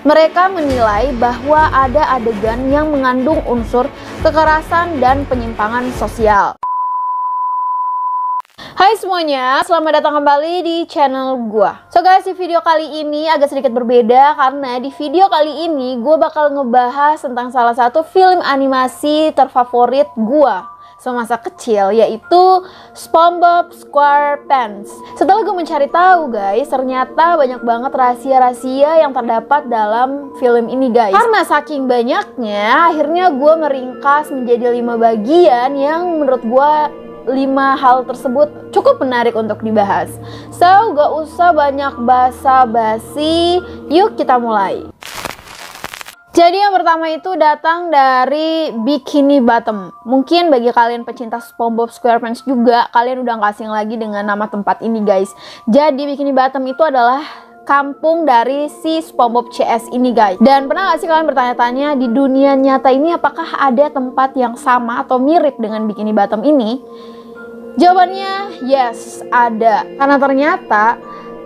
mereka menilai bahwa ada adegan yang mengandung unsur kekerasan dan penyimpangan sosial. Hai semuanya, selamat datang kembali di channel gua. So guys, di video kali ini agak sedikit berbeda karena di video kali ini gua bakal ngebahas tentang salah satu film animasi terfavorit gua semasa kecil, yaitu SpongeBob SquarePants. Setelah gue mencari tahu guys, ternyata banyak banget rahasia-rahasia yang terdapat dalam film ini guys. Karena saking banyaknya, akhirnya gue meringkas menjadi 5 bagian yang menurut gue 5 hal tersebut cukup menarik untuk dibahas. So, gak usah banyak basa-basi, yuk kita mulai. Jadi yang pertama itu datang dari Bikini Bottom. Mungkin bagi kalian pecinta SpongeBob SquarePants juga, kalian udah gak asing lagi dengan nama tempat ini guys. Jadi Bikini Bottom itu adalah kampung dari si SpongeBob CS ini guys. Dan pernah gak sih kalian bertanya-tanya, di dunia nyata ini apakah ada tempat yang sama atau mirip dengan Bikini Bottom ini? Jawabannya yes, ada. Karena ternyata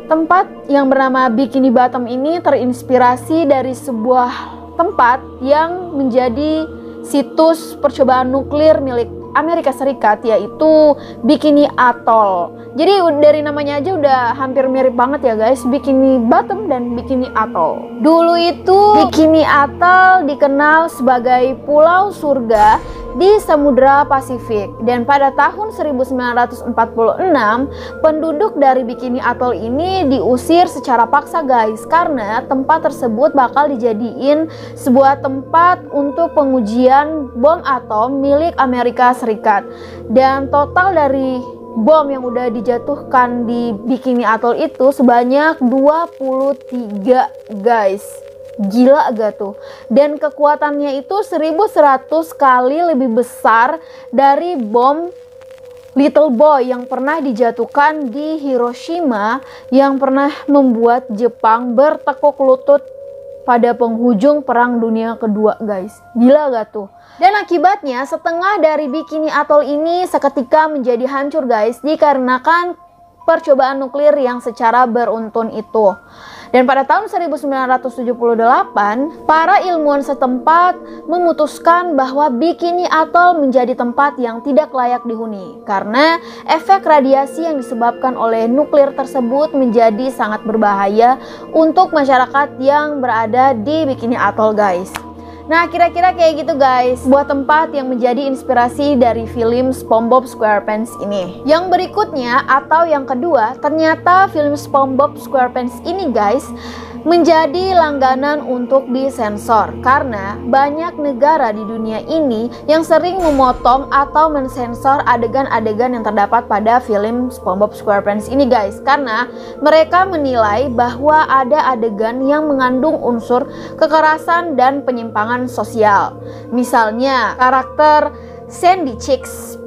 tempat yang bernama Bikini Bottom ini terinspirasi dari sebuah tempat yang menjadi situs percobaan nuklir milik Amerika Serikat, yaitu Bikini Atoll. Jadi dari namanya aja udah hampir mirip banget ya guys, Bikini Bottom dan Bikini Atoll. Dulu itu Bikini Atoll dikenal sebagai pulau surga di Samudra Pasifik, dan pada tahun 1946 penduduk dari Bikini Atoll ini diusir secara paksa guys, karena tempat tersebut bakal dijadiin sebuah tempat untuk pengujian bom atom milik Amerika Serikat. Dan total dari bom yang udah dijatuhkan di Bikini Atoll itu sebanyak 23 guys. Gila gak tuh? Dan kekuatannya itu 1100 kali lebih besar dari bom Little Boy yang pernah dijatuhkan di Hiroshima, yang pernah membuat Jepang bertekuk lutut pada penghujung Perang Dunia Kedua guys. Gila gak tuh? Dan akibatnya setengah dari Bikini Atoll ini seketika menjadi hancur guys, dikarenakan percobaan nuklir yang secara beruntun itu. Dan pada tahun 1978, para ilmuwan setempat memutuskan bahwa Bikini Atoll menjadi tempat yang tidak layak dihuni karena efek radiasi yang disebabkan oleh nuklir tersebut menjadi sangat berbahaya untuk masyarakat yang berada di Bikini Atoll guys. Nah, kira-kira kayak gitu guys, sebuah tempat yang menjadi inspirasi dari film SpongeBob SquarePants ini. Yang berikutnya atau yang kedua, ternyata film SpongeBob SquarePants ini guys menjadi langganan untuk disensor karena banyak negara di dunia ini yang sering memotong atau mensensor adegan-adegan yang terdapat pada film SpongeBob SquarePants ini guys, karena mereka menilai bahwa ada adegan yang mengandung unsur kekerasan dan penyimpangan sosial. Misalnya karakter Sandy Cheeks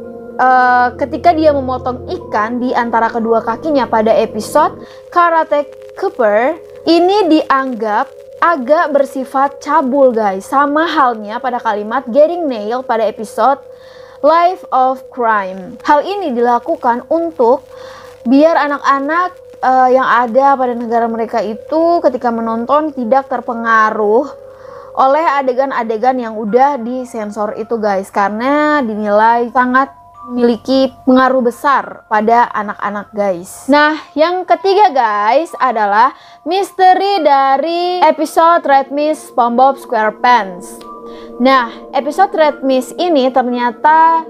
ketika dia memotong ikan di antara kedua kakinya pada episode Karate Cooper, ini dianggap agak bersifat cabul guys. Sama halnya pada kalimat Getting Nailed pada episode Life of Crime. Hal ini dilakukan untuk biar anak-anak yang ada pada negara mereka itu ketika menonton tidak terpengaruh oleh adegan-adegan yang udah disensor itu guys, karena dinilai sangat memiliki pengaruh besar pada anak-anak guys. Nah, yang ketiga guys adalah misteri dari episode Red Mist SpongeBob SquarePants. Nah, episode Red Mist ini ternyata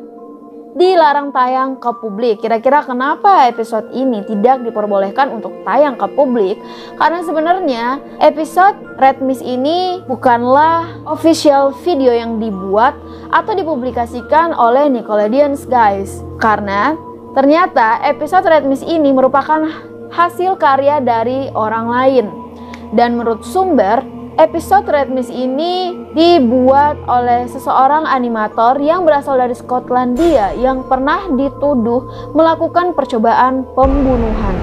dilarang tayang ke publik. Kira-kira kenapa episode ini tidak diperbolehkan untuk tayang ke publik? Karena sebenarnya episode Red Mist ini bukanlah official video yang dibuat atau dipublikasikan oleh Nickelodeon guys. Karena ternyata episode Red Mist ini merupakan hasil karya dari orang lain. Dan menurut sumber, episode Red Mist ini dibuat oleh seseorang animator yang berasal dari Skotlandia yang pernah dituduh melakukan percobaan pembunuhan.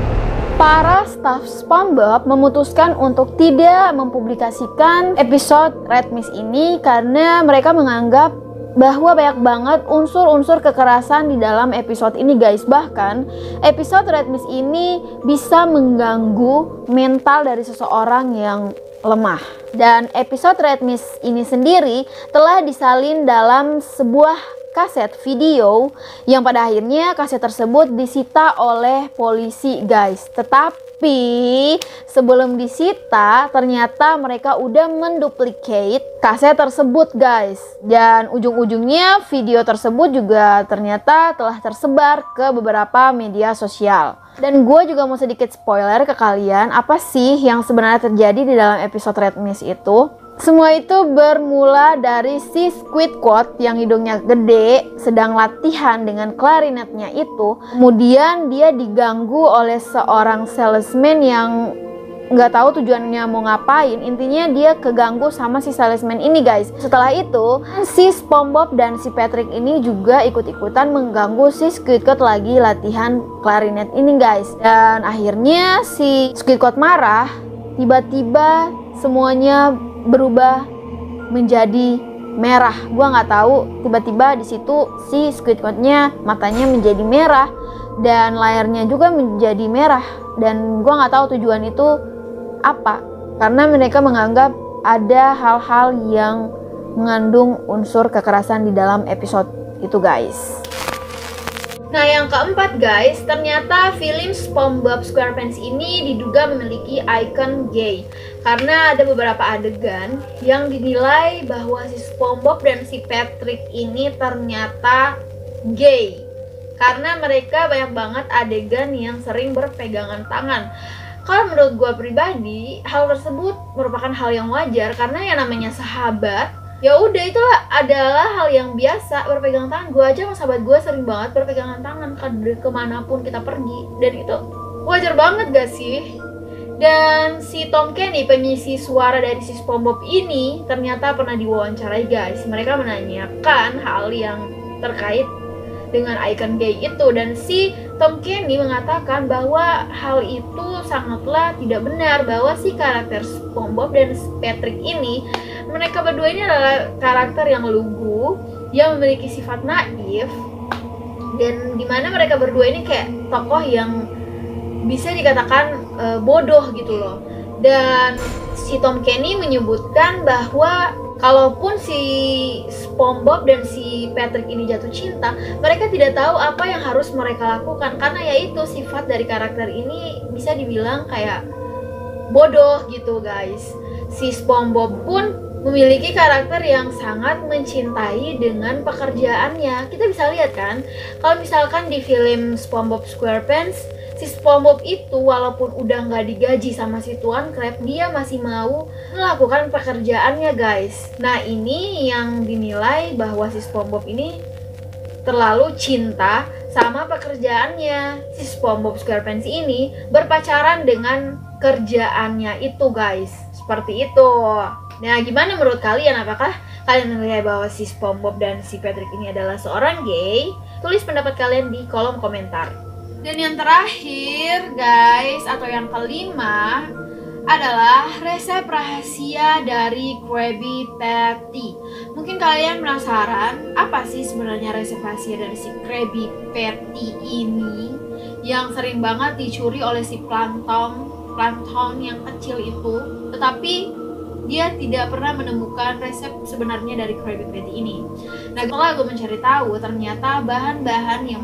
Para staf SpongeBob memutuskan untuk tidak mempublikasikan episode Red Mist ini karena mereka menganggap bahwa banyak banget unsur-unsur kekerasan di dalam episode ini guys. Bahkan episode Red Mist ini bisa mengganggu mental dari seseorang yang lemah. Dan episode Red Mist ini sendiri telah disalin dalam sebuah kaset video yang pada akhirnya kaset tersebut disita oleh polisi guys. Tetapi sebelum disita ternyata mereka udah menduplicate kaset tersebut guys. Dan ujung-ujungnya video tersebut juga ternyata telah tersebar ke beberapa media sosial. Dan gue juga mau sedikit spoiler ke kalian apa sih yang sebenarnya terjadi di dalam episode Red Mist itu. Semua itu bermula dari si Squidward yang hidungnya gede sedang latihan dengan klarinetnya itu. Kemudian dia diganggu oleh seorang salesman yang nggak tahu tujuannya mau ngapain. Intinya dia keganggu sama si salesman ini guys. Setelah itu si SpongeBob dan si Patrick ini juga ikut-ikutan mengganggu si Squidward lagi latihan klarinet ini guys. Dan akhirnya si Squidward marah. Tiba-tiba semuanya berubah menjadi merah. Gua nggak tahu, tiba-tiba di situ si Squidward-nya matanya menjadi merah dan layarnya juga menjadi merah. Dan gua nggak tahu tujuan itu apa, karena mereka menganggap ada hal-hal yang mengandung unsur kekerasan di dalam episode itu guys. Nah yang keempat guys, ternyata film SpongeBob SquarePants ini diduga memiliki ikon gay. Karena ada beberapa adegan yang dinilai bahwa si SpongeBob dan si Patrick ini ternyata gay. Karena mereka banyak banget adegan yang sering berpegangan tangan. Kalau menurut gue pribadi, hal tersebut merupakan hal yang wajar karena yang namanya sahabat, ya udah itulah adalah hal yang biasa berpegang tangan. Gue aja sama sahabat gue sering banget berpegangan tangan kemanapun kita pergi, dan itu wajar banget gak sih? Dan si Tom Kenny, pengisi suara dari si SpongeBob ini ternyata pernah diwawancarai guys. Mereka menanyakan hal yang terkait dengan icon gay itu, dan si Tom Kenny mengatakan bahwa hal itu sangatlah tidak benar, bahwa si karakter SpongeBob dan Patrick ini, mereka berdua ini adalah karakter yang lugu, yang memiliki sifat naif, dan dimana mereka berdua ini kayak tokoh yang bisa dikatakan bodoh gitu loh. Dan si Tom Kenny menyebutkan bahwa kalaupun si SpongeBob dan si Patrick ini jatuh cinta, mereka tidak tahu apa yang harus mereka lakukan, karena yaitu sifat dari karakter ini bisa dibilang kayak bodoh gitu guys. Si SpongeBob pun memiliki karakter yang sangat mencintai dengan pekerjaannya. Kita bisa lihat kan, kalau misalkan di film SpongeBob SquarePants, si SpongeBob itu walaupun udah nggak digaji sama si Tuan Crab, dia masih mau melakukan pekerjaannya guys. Nah ini yang dinilai bahwa si SpongeBob ini terlalu cinta sama pekerjaannya. Si SpongeBob SquarePants ini berpacaran dengan kerjaannya itu guys. Seperti itu. Nah gimana menurut kalian? Apakah kalian menilai bahwa si SpongeBob dan si Patrick ini adalah seorang gay? Tulis pendapat kalian di kolom komentar. Dan yang terakhir guys, atau yang kelima, adalah resep rahasia dari Krabby Patty. Mungkin kalian penasaran, apa sih sebenarnya resep rahasia dari si Krabby Patty ini yang sering banget dicuri oleh si plankton yang kecil itu, tetapi dia tidak pernah menemukan resep sebenarnya dari Krabby Patty ini. Nah setelah gue mencari tahu, ternyata bahan-bahan yang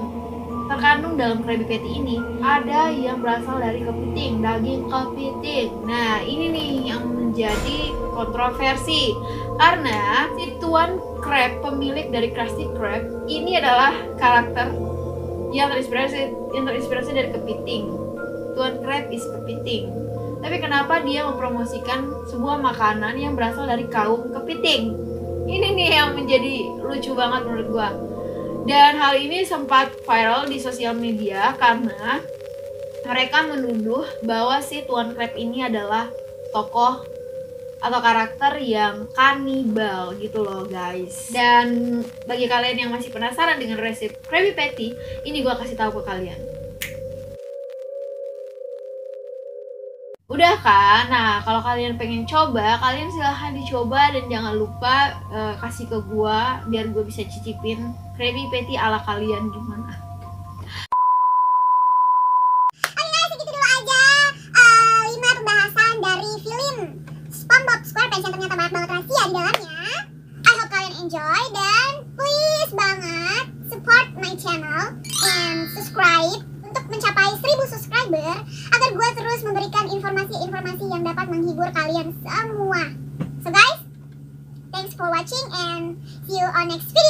terkandung dalam Krabby Patty ini ada yang berasal dari kepiting, daging kepiting. Nah ini nih yang menjadi kontroversi, karena si Tuan Crab, pemilik dari Krusty Krab, ini adalah karakter yang terinspirasi dari kepiting. Tuan Crab is kepiting. Tapi kenapa dia mempromosikan sebuah makanan yang berasal dari kaum kepiting? Ini nih yang menjadi lucu banget menurut gua. Dan hal ini sempat viral di sosial media karena mereka menuduh bahwa si Tuan Crab ini adalah tokoh atau karakter yang kanibal gitu loh guys. Dan bagi kalian yang masih penasaran dengan resep Krabby Patty, ini gue kasih tahu ke kalian. Udah kan? Nah kalau kalian pengen coba, kalian silahkan dicoba dan jangan lupa kasih ke gua biar gue bisa cicipin Krabby Patty ala kalian gimana. Oke guys, segitu dulu aja 5 pembahasan dari film SpongeBob suspense yang ternyata banyak banget rahasia di dalamnya. I hope kalian enjoy dan please banget support my channel and subscribe untuk mencapai 1000 subscriber agar gue terus memberikan informasi-informasi yang dapat menghibur kalian semua. So guys, thanks for watching and see you on next video.